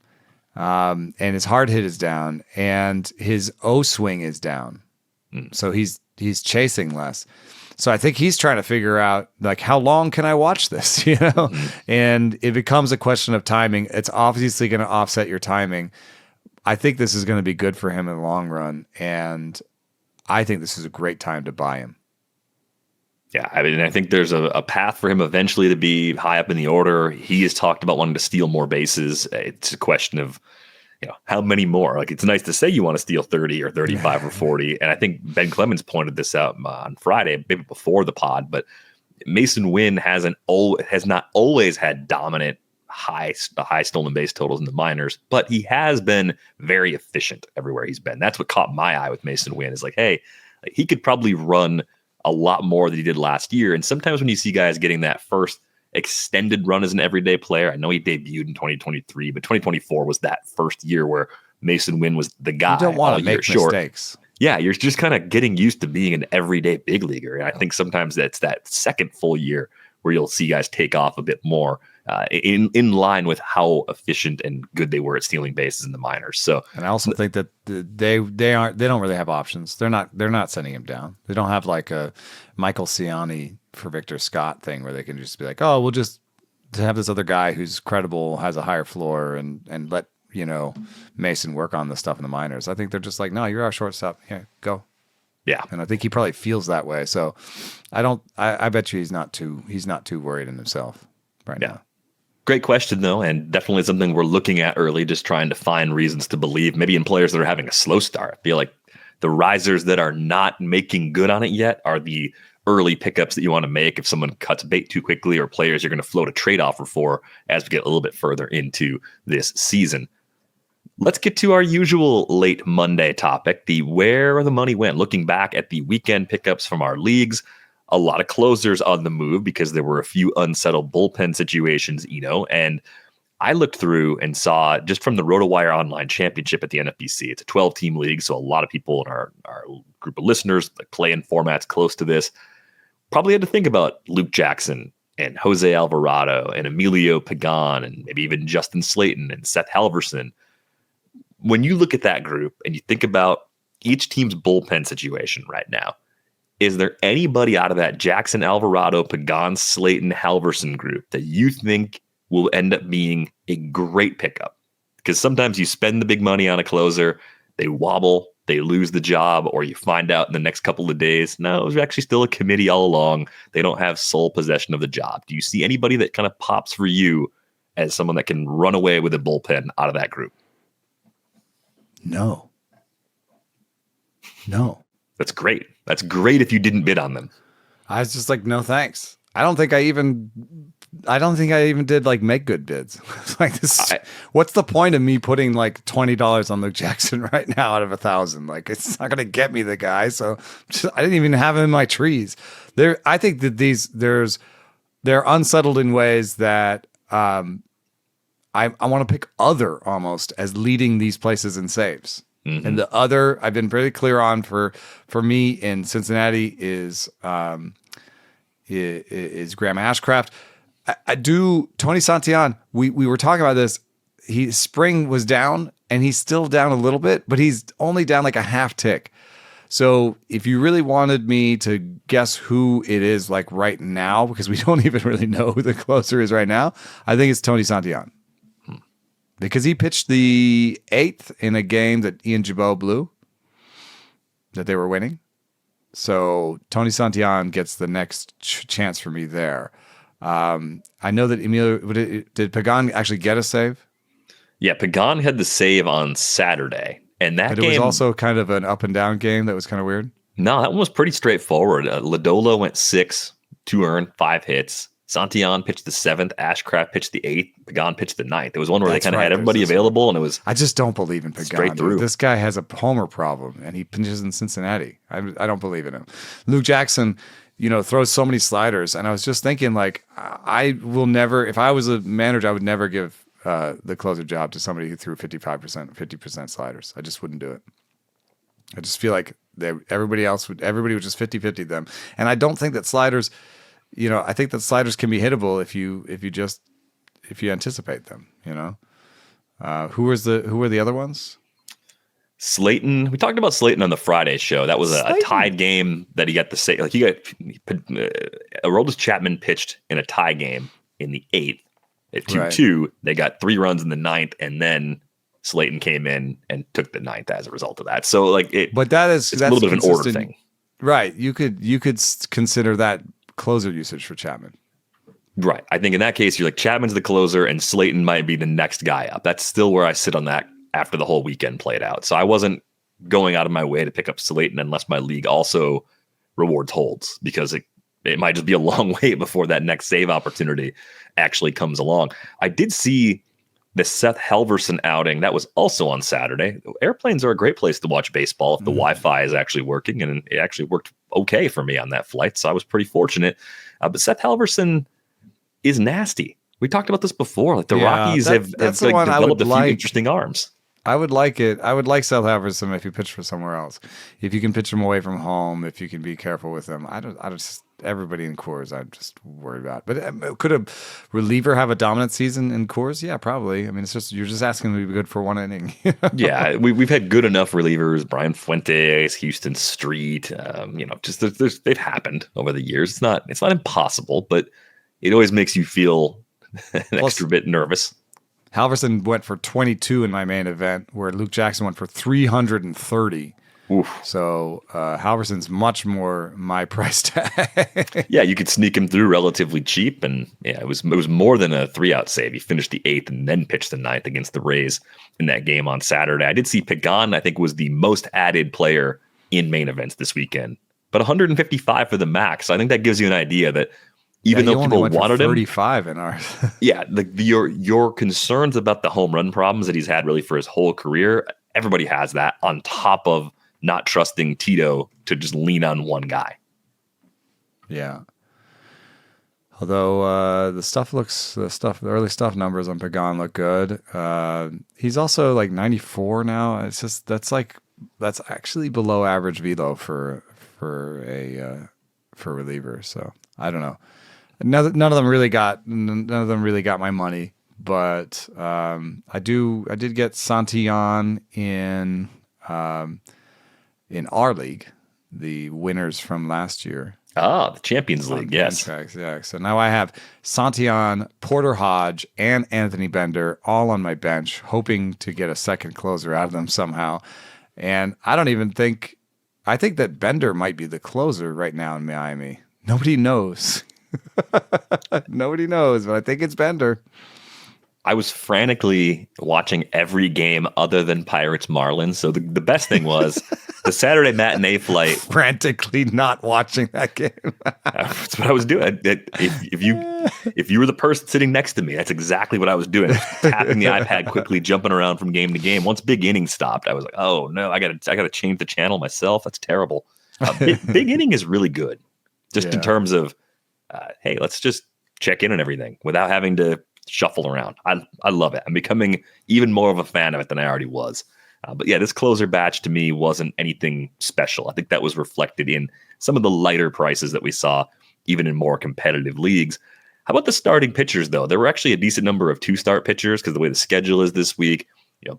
and his hard hit is down, and his O swing is down. So he's chasing less. So I think he's trying to figure out, like, how long can I watch this, you know? And it becomes a question of timing. It's obviously going to offset your timing. I think this is going to be good for him in the long run, and I think this is a great time to buy him. Yeah, I mean, I think there's a path for him eventually to be high up in the order. He has talked about wanting to steal more bases. It's a question of, how many more? Like, it's nice to say you want to steal 30 or 35 or 40. And I think Ben Clemens pointed this out on Friday, maybe before the pod, but Mason Wynn has not always had dominant high stolen base totals in the minors, but he has been very efficient everywhere he's been. That's what caught my eye with Mason Wynn is like, hey, he could probably run a lot more than he did last year. And sometimes when you see guys getting that first extended run as an everyday player, I know he debuted in 2023, but 2024 was that first year where Mason Wynn was the guy. You don't want to make mistakes. Yeah, you're just kind of getting used to being an everyday big leaguer. And I think sometimes that's that second full year where you'll see guys take off a bit more in line with how efficient and good they were at stealing bases in the minors. So, and I also think that they don't really have options. They're not sending him down. They don't have like a Michael Ciani for Victor Scott thing where they can just be like, oh, we'll just have this other guy who's credible, has a higher floor, and let Mason work on the stuff in the minors. I think they're just like, no, you're our shortstop. Here, go. Yeah, and I think he probably feels that way. So I bet you he's not too worried in himself right now. Great question, though, and definitely something we're looking at early, just trying to find reasons to believe, maybe in players that are having a slow start. I feel like the risers that are not making good on it yet are the early pickups that you want to make if someone cuts bait too quickly, or players you're going to float a trade offer for as we get a little bit further into this season. Let's get to our usual late Monday topic, the where the money went. Looking back at the weekend pickups from our leagues, a lot of closers on the move because there were a few unsettled bullpen situations, and I looked through and saw just from the RotoWire Online Championship at the NFBC, it's a 12-team league, so a lot of people in our group of listeners play in formats close to this probably had to think about Luke Jackson and Jose Alvarado and Emilio Pagan and maybe even Justin Slayton and Seth Halverson. When you look at that group and you think about each team's bullpen situation right now, is there anybody out of that Jackson, Alvarado, Pagan, Slayton, Halverson group that you think will end up being a great pickup? Because sometimes you spend the big money on a closer, they wobble, they lose the job, or you find out in the next couple of days, no, it was actually still a committee all along. They don't have sole possession of the job. Do you see anybody that kind of pops for you as someone that can run away with a bullpen out of that group? No. That's great. That's great if you didn't bid on them. I was just like, no, thanks. I don't think I even did like make good bids. Like this. What's the point of me putting like $20 on Luke Jackson right now out of 1,000? Like, it's not going to get me the guy. So I didn't even have him in my trees. I think that they're unsettled in ways that I want to pick other almost as leading these places in saves. Mm-hmm. And the other I've been pretty clear on for me in Cincinnati is Graham Ashcraft. I do Tony Santillan. We were talking about this. Spring was down and he's still down a little bit, but he's only down like a half tick. So if you really wanted me to guess who it is like right now, because we don't even really know who the closer is right now, I think it's Tony Santillan. Because he pitched the 8th in a game that Ian Gibaut blew, that they were winning. So Tony Santillan gets the next chance for me there. I know that Emilio, did Pagan actually get a save? Yeah, Pagan had the save on Saturday. And that But game it was also kind of an up and down game that was kind of weird. No, that one was pretty straightforward. Lodolo went 6, 2 earned, 5 hits. Santillan pitched the 7th. Ashcraft pitched the 8th. Pagan pitched the 9th. There was one where they kind of had everybody available, and it was I just don't believe in Pagan. Straight through. This guy has a homer problem, and he pitches in Cincinnati. I don't believe in him. Luke Jackson, throws so many sliders, and I was just thinking, like, I will never, if I was a manager, I would never give the closer job to somebody who threw 55%, 50% sliders. I just wouldn't do it. I just feel like everybody would just 50-50 them. And I don't think that sliders, I think that sliders can be hittable if you anticipate them, Who were the other ones? Slayton. We talked about Slayton on the Friday show. That was a tied game that he got the save. Like Aroldis Chapman pitched in a tie game in the 8th at 2-2. Right. They got 3 runs in the 9th, and then Slayton came in and took the 9th as a result of that. So but that's a little bit of an order thing. Right. You could consider that closer usage for Chapman. Right. I think in that case, you're like Chapman's the closer and Slayton might be the next guy up. That's still where I sit on that after the whole weekend played out. So I wasn't going out of my way to pick up Slayton unless my league also rewards holds, because it might just be a long wait before that next save opportunity actually comes along. I did see the Seth Halverson outing. That was also on Saturday. Airplanes are a great place to watch baseball if the Wi-Fi is actually working, and it actually worked okay for me on that flight, so I was pretty fortunate. But Seth Halverson is nasty. We talked about this before. Like the Rockies have developed a few interesting arms. I would like it. I would like Seth Halverson if you pitch for somewhere else. If you can pitch him away from home, if you can be careful with him. Everybody in Coors, I'm just worried about. But could a reliever have a dominant season in Coors? Yeah, probably. I mean, you're just asking them to be good for one inning. Yeah, we've had good enough relievers. Brian Fuentes, Houston Street. They've happened over the years. It's not impossible, but it always makes you feel extra bit nervous. Halverson went for 22 in my main event, where Luke Jackson went for 330. Oof. So Halverson's much more my price tag. Yeah, you could sneak him through relatively cheap, and it was more than a 3-out save. He finished the 8th and then pitched the 9th against the Rays in that game on Saturday. I did see Pagan, I think, was the most added player in main events this weekend, but 155 for the max. I think that gives you an idea that even though people wanted him, 35 in ours. Yeah, your concerns about the home run problems that he's had really for his whole career, everybody has that, on top of not trusting Tito to just lean on one guy. Yeah. Although the early stuff numbers on Pagan look good. He's also like 94 now. It's just that's actually below average velo for a reliever. So I don't know. None of them really got my money, but I did get Santillan in our league, the winners from last year. The Champions League, yes. Yeah. So now I have Santillan, Porter Hodge, and Anthony Bender all on my bench, hoping to get a second closer out of them somehow. And I think that Bender might be the closer right now in Miami. Nobody knows. Nobody knows, but I think it's Bender. I was frantically watching every game other than Pirates Marlins. So the best thing was the Saturday matinee flight. Frantically not watching that game. That's what I was doing. If you were the person sitting next to me, that's exactly what I was doing. Tapping the iPad quickly, jumping around from game to game. Once Big Inning stopped, I was like, oh no, I gotta change the channel myself. That's terrible. Big Inning is really good, just in terms of hey, let's just check in on everything without having to shuffle around. I love it. I'm becoming even more of a fan of it than I already was. But yeah, this closer batch to me wasn't anything special. I think that was reflected in some of the lighter prices that we saw even in more competitive leagues. How about the starting pitchers, though? There were actually a decent number of 2-start pitchers because the way the schedule is this week,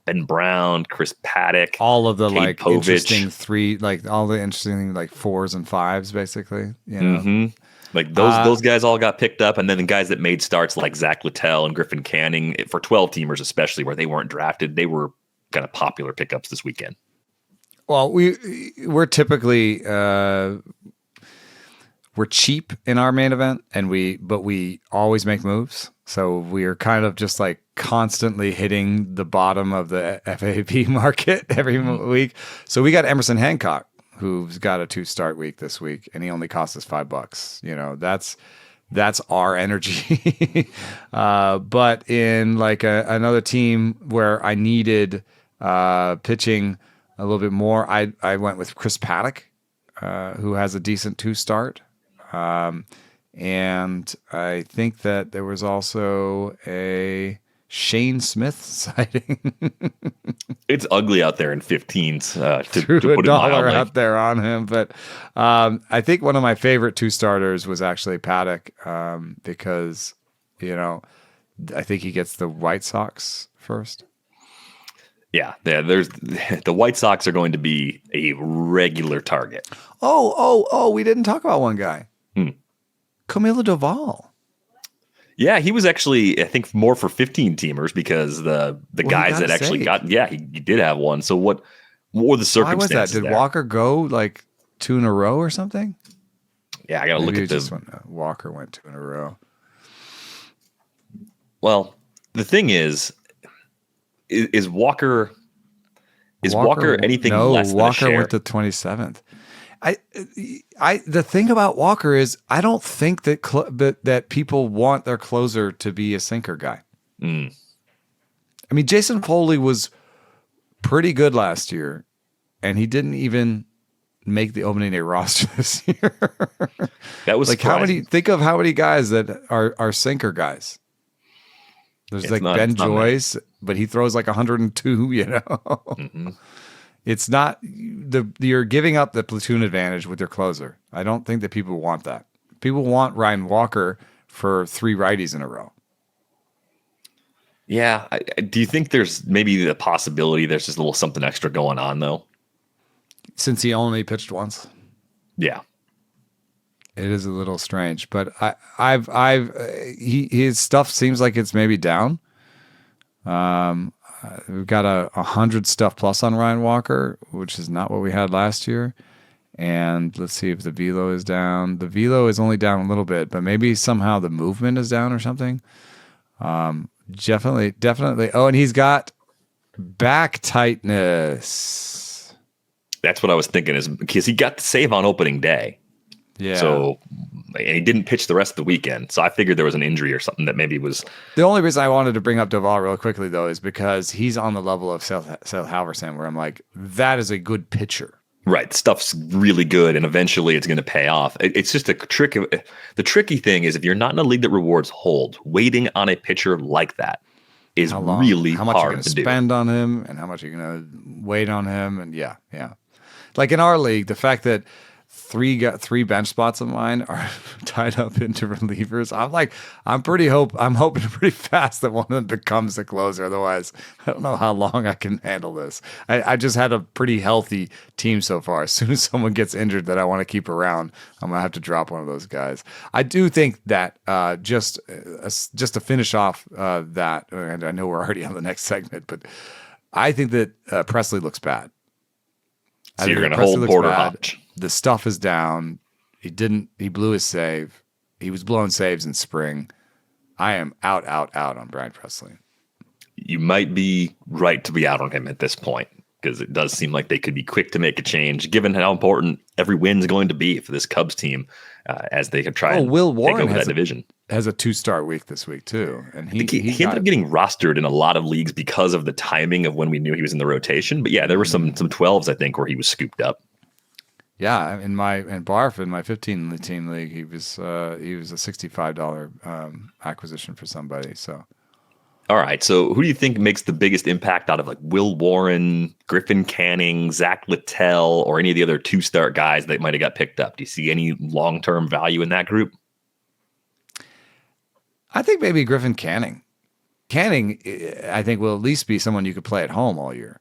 Ben Brown, Chris Paddock, all of the Cade interesting all the interesting 4s and 5s, basically. Mm-hmm. Like those guys all got picked up, and then the guys that made starts like Zach Littell and Griffin Canning, for 12-teamers especially, where they weren't drafted, they were kind of popular pickups this weekend. Well, we're typically we're cheap in our main event, but we always make moves. So we're kind of just like constantly hitting the bottom of the FAP market every week. So we got Emerson Hancock, who's got a 2-start week this week, and he only cost us $5. You know, that's our energy. But in like another team where I needed pitching a little bit more, I went with Chris Paddock, who has a decent 2-start. And I think that there was also a Shane Smith sighting. It's ugly out there in 15s to Threw put it $1 mildly. out there on him. But I think one of my favorite 2-starters was actually Paddock because, you know, I think he gets the White Sox first. Yeah, there's the White Sox are going to be a regular target. Oh, we didn't talk about one guy. Camilo Doval. Yeah, he was actually, I think, more for 15-teamers because the guys that actually got, he did have one. So what were the circumstances? Why was that? Did Walker go like 2 in a row or something? Yeah, I got to look at this. Walker went 2 in a row. Well, the thing is Walker anything less than Walker a share? went to 27th. The thing about Walker is I don't think that people want their closer to be a sinker guy. I mean, Jason Foley was pretty good last year, and he didn't even make the opening day roster this year. That was like surprising. think of how many guys that are sinker guys. There's Ben Joyce, but he throws like 102. You know. Mm-hmm. It's not you're giving up the platoon advantage with your closer. I don't think that people want that. People want Ryan Walker for 3 righties in a row. Yeah. Do you think there's maybe the possibility there's just a little something extra going on though? Since he only pitched once. Yeah. It is a little strange, but his stuff seems like it's maybe down. We've got a 100 stuff plus on Ryan Walker, which is not what we had last year. And let's see if the velo is down. The velo is only down a little bit, but maybe somehow the movement is down or something. Definitely. Oh, and he's got back tightness. That's what I was thinking is because he got the save on opening day. Yeah. So and he didn't pitch the rest of the weekend. So I figured there was an injury or something that maybe was. The only reason I wanted to bring up Doval real quickly, though, is because he's on the level of Seth Halverson, where I'm like, that is a good pitcher. Right. Stuff's really good, and eventually it's going to pay off. It's just a trick. The tricky thing is if you're not in a league that rewards hold, waiting on a pitcher like that is really how much hard you're going to to spend on him and how much you're going to wait on him. And yeah. Like in our league, the fact that three bench spots of mine are tied up into relievers. I'm hoping pretty fast that one of them becomes the closer. Otherwise, I don't know how long I can handle this. I just had a pretty healthy team so far. As soon as someone gets injured that I want to keep around, I'm gonna have to drop one of those guys. I do think that just to finish off that, and I know we're already on the next segment, but I think that Presley looks bad. So you're going to hold Porter hostage. The stuff is down. He blew his save. He was blowing saves in spring. I am out on Brian Presley. You might be right to be out on him at this point because it does seem like they could be quick to make a change given how important every win is going to be for this Cubs team as they could try and Will Warren take over that division. Has a 2-star week this week too. And he ended up getting rostered in a lot of leagues because of the timing of when we knew he was in the rotation. But yeah, there were some 12s, I think, where he was scooped up. Yeah, in Barf in my 15-team league, he was a $65 acquisition for somebody. So, all right. So, who do you think makes the biggest impact out of like Will Warren, Griffin Canning, Zach Littell, or any of the other 2-star guys that might have got picked up? Do you see any long-term value in that group? I think maybe Griffin Canning. Canning, I think, will at least be someone you could play at home all year.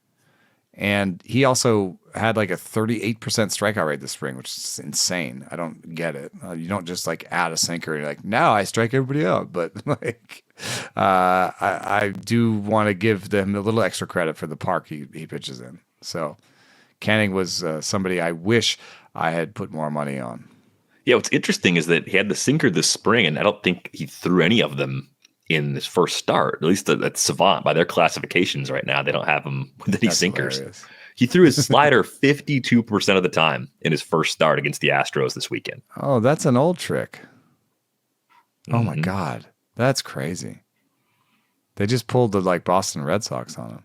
And he also had like a 38% strikeout rate this spring, which is insane. I don't get it. You don't just like add a sinker and you're like, now I strike everybody out. But like, I do want to give them a little extra credit for the park he pitches in. So Canning was somebody I wish I had put more money on. Yeah, what's interesting is that he had the sinker this spring, and I don't think he threw any of them in his first start. At least at Savant, by their classifications right now, they don't have him with any sinkers. Hilarious. He threw his slider 52% of the time in his first start against the Astros this weekend. Oh, that's an old trick. Oh, my God. That's crazy. They just pulled the Boston Red Sox on him.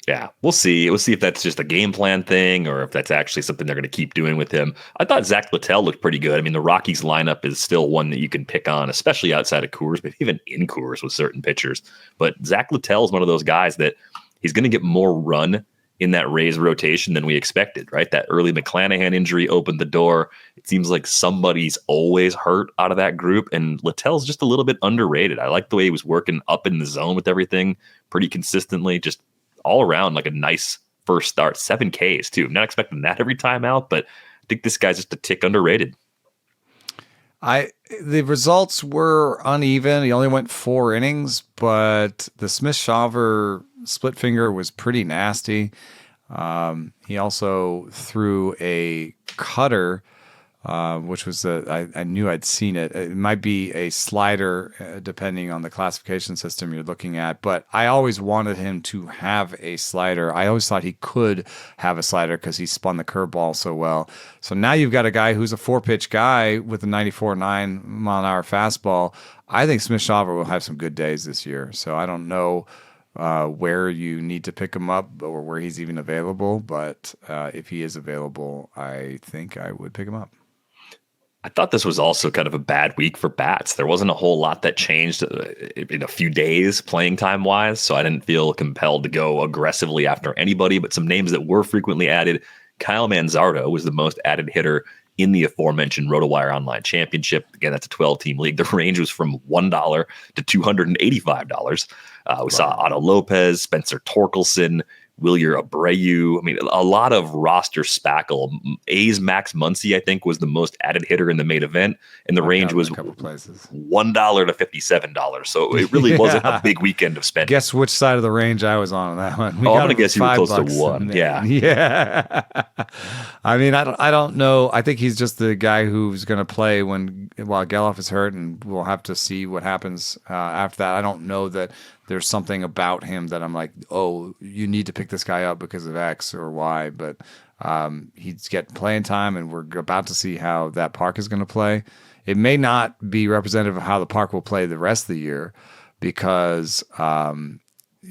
Yeah, we'll see. We'll see if that's just a game plan thing or if that's actually something they're going to keep doing with him. I thought Zach Littell looked pretty good. I mean, the Rockies lineup is still one that you can pick on, especially outside of Coors, but even in Coors with certain pitchers. But Zach Littell is one of those guys that he's going to get more run in that Rays rotation than we expected, right? That early McClanahan injury opened the door. It seems like somebody's always hurt out of that group, and Littell's just a little bit underrated. I like the way he was working up in the zone with everything pretty consistently, just all around like a nice first start. 7 Ks too. I'm not expecting that every time out, but I think this guy's just a tick underrated. The results were uneven. He only went 4 innings, but the Smith-Shawver split finger was pretty nasty. He also threw a cutter, which was I knew I'd seen it. It might be a slider, depending on the classification system you're looking at. But I always wanted him to have a slider. I always thought he could have a slider because he spun the curveball so well. So now you've got a guy who's a 4-pitch guy with a 94.9 mile an hour fastball. I think Smith-Shawver will have some good days this year. So I don't know where you need to pick him up or where he's even available. But if he is available, I think I would pick him up. I thought this was also kind of a bad week for bats. There wasn't a whole lot that changed in a few days playing time wise, so I didn't feel compelled to go aggressively after anybody, but some names that were frequently added. Kyle Manzardo was the most added hitter in the aforementioned RotoWire Online Championship. Again, that's a 12-team league. The range was from $1 to $285. We saw Otto Lopez, Spencer Torkelson, Wilyer Abreu. I mean, a lot of roster spackle. A's Max Muncy, I think, was the most added hitter in the main event, and the range was $1 to $57. So it really wasn't a big weekend of spending. Guess which side of the range I was on that one. I'm going to guess you were close to $1. Yeah. Yeah. I mean, I don't know. I think he's just the guy who's going to play while Geloff is hurt, and we'll have to see what happens after that. I don't know that there's something about him that I'm like, oh, you need to pick this guy up because of X or Y. But he's getting playing time, and we're about to see how that park is going to play. It may not be representative of how the park will play the rest of the year because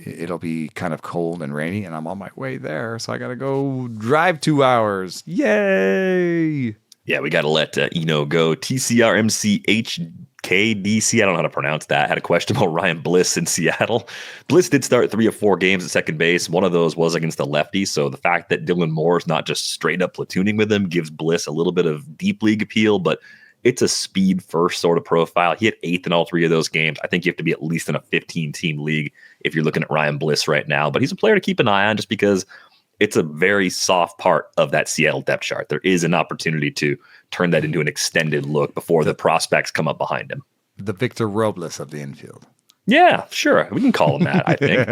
it'll be kind of cold and rainy, and I'm on my way there. So I got to go drive 2 hours. Yay! Yeah, we got to let Eno go. TCRMCH KDC, I don't know how to pronounce that. Had a question about Ryan Bliss in Seattle. Bliss did start 3 of 4 games at second base. One of those was against the lefty. So the fact that Dylan Moore is not just straight up platooning with him gives Bliss a little bit of deep league appeal, but it's a speed first sort of profile. He hit 8th in all 3 of those games. I think you have to be at least in a 15-team league if you're looking at Ryan Bliss right now. But he's a player to keep an eye on just because it's a very soft part of that Seattle depth chart. There is an opportunity to turn that into an extended look before the prospects come up behind him. The Victor Robles of the infield. Yeah, sure. We can call him that, I think.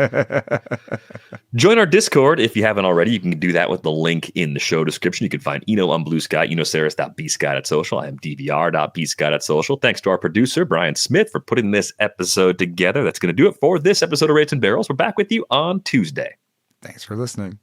Join our Discord if you haven't already. You can do that with the link in the show description. You can find Eno on Bluesky, enosarris.bsky.social. I am dvr.bsky.social. Thanks to our producer, Brian Smith, for putting this episode together. That's going to do it for this episode of Rates and Barrels. We're back with you on Tuesday. Thanks for listening.